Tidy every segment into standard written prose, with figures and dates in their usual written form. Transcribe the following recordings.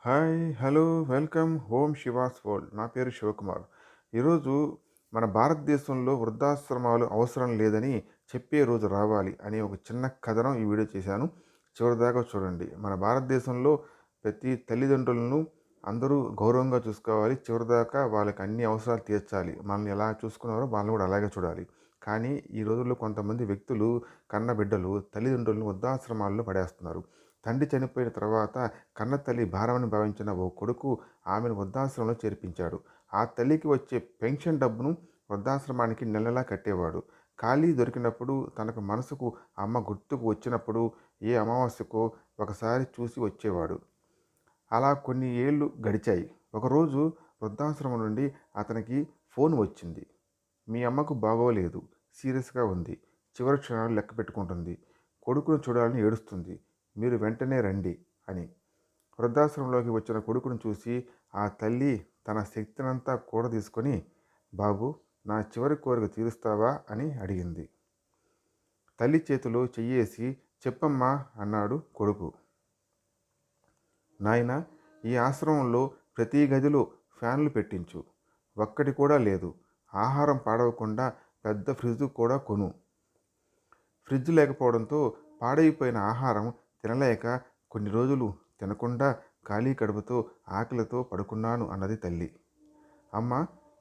Hi, hello, welcome home she was world. నా పేరు శివకుమార్. ఈరోజు మన భారతదేశంలో వృద్ధాశ్రమాలు అవసరం లేదని చెప్పే రోజు రావాలి అనే ఒక చిన్న కథనం ఈ వీడియో చేశాను. చివరిదాకా చూడండి. మన భారతదేశంలో ప్రతి తల్లిదండ్రులను అందరూ గౌరవంగా చూసుకోవాలి. చివరిదాకా వాళ్ళకి అన్ని అవసరాలు తీర్చాలి. మనల్ని ఎలా చూసుకున్నారో వాళ్ళని కూడా అలాగే చూడాలి. కానీ ఈ రోజుల్లో కొంతమంది వ్యక్తులు కన్న బిడ్డలు తల్లిదండ్రులను వృద్ధాశ్రమాల్లో పడేస్తున్నారు. తండ్రి చనిపోయిన తర్వాత కన్నతల్లి భారమని భావించిన ఓ కొడుకు ఆమెను వృద్ధాశ్రమంలో చేర్పించాడు. ఆ తల్లికి వచ్చే పెన్షన్ డబ్బును వృద్ధాశ్రమానికి నెలలా కట్టేవాడు. ఖాళీ దొరికినప్పుడు తనకు మనసుకు అమ్మ గుర్తుకు వచ్చినప్పుడు ఏ అమావాస్యకో ఒకసారి చూసి వచ్చేవాడు. అలా కొన్ని ఏళ్ళు గడిచాయి. ఒకరోజు వృద్ధాశ్రమం నుండి అతనికి ఫోన్ వచ్చింది. మీ అమ్మకు బాగోలేదు, సీరియస్గా ఉంది, చివరి క్షణాలు లెక్క పెట్టుకుంటుంది, కొడుకును చూడాలని ఏడుస్తుంది, మీరు వెంటనే రండి అని. వృద్ధాశ్రమంలోకి వచ్చిన కొడుకును చూసి ఆ తల్లి తన శక్తినంతా కూడా తీసుకొని, బాబు, నా చివరి కోరిక తీరుస్తావా అని అడిగింది. తల్లి చేతిలో చెయ్యేసి, చెప్పమ్మా అన్నాడు కొడుకు. నాయన, ఈ ఆశ్రమంలో ప్రతి గదిలో ఫ్యాన్లు పెట్టించు, ఒక్కటి కూడా లేదు, ఆహారం పాడవకుండా పెద్ద ఫ్రిడ్జ్ కూడా కొను. ఫ్రిడ్జ్ లేకపోవడంతో పాడైపోయిన ఆహారం తినలేక కొన్ని రోజులు తినకుండా ఖాళీ కడుపుతో ఆకలితో పడుకున్నాను అన్నది తల్లి. అమ్మ,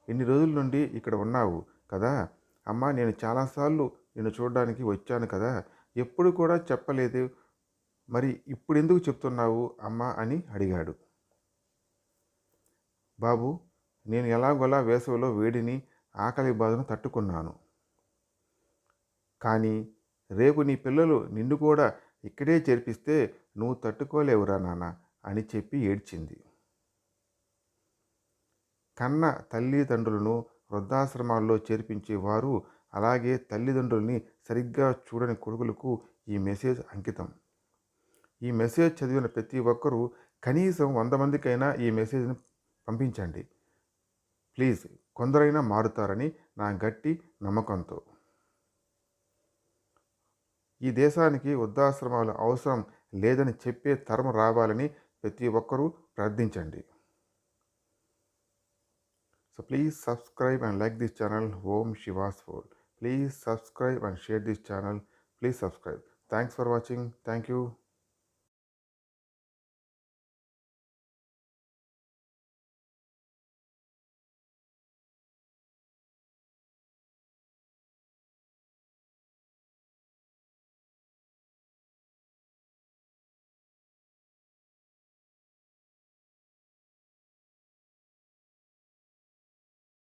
ఇన్ని రోజుల నుండి ఇక్కడ ఉన్నావు కదా అమ్మ, నేను చాలాసార్లు నిన్ను చూడడానికి వచ్చాను కదా, ఎప్పుడు కూడా చెప్పలేదు, మరి ఇప్పుడు ఎందుకు చెప్తున్నావు అమ్మ అని అడిగాడు. బాబు, నేను ఎలాగోలా వేసవిలో వేడిని ఆకలి బాధను తట్టుకున్నాను. కానీ రేపు నీ పిల్లలు నిన్ను కూడా ఇక్కడే చేర్పిస్తే నువ్వు తట్టుకోలేవురా నాన్న అని చెప్పి ఏడ్చింది. కన్న తల్లిదండ్రులను వృద్ధాశ్రమాల్లో చేర్పించేవారు అలాగే తల్లిదండ్రుల్ని సరిగ్గా చూడని కొడుకులకు ఈ మెసేజ్ అంకితం. ఈ మెసేజ్ చదివిన ప్రతి ఒక్కరూ కనీసం 100 మందికైనా ఈ మెసేజ్ని పంపించండి. ప్లీజ్, కొందరైనా మారుతారని నా గట్టి నమ్మకంతో. ఈ దేశానికి వృద్ధాశ్రమాలు అవసరం లేదని చెప్పే తరం రావాలని ప్రతి ఒక్కరూ ప్రార్థించండి. So please subscribe and like this channel, Om Shiva's World. Please subscribe and share this channel. Please subscribe. Thanks for watching. Thank you.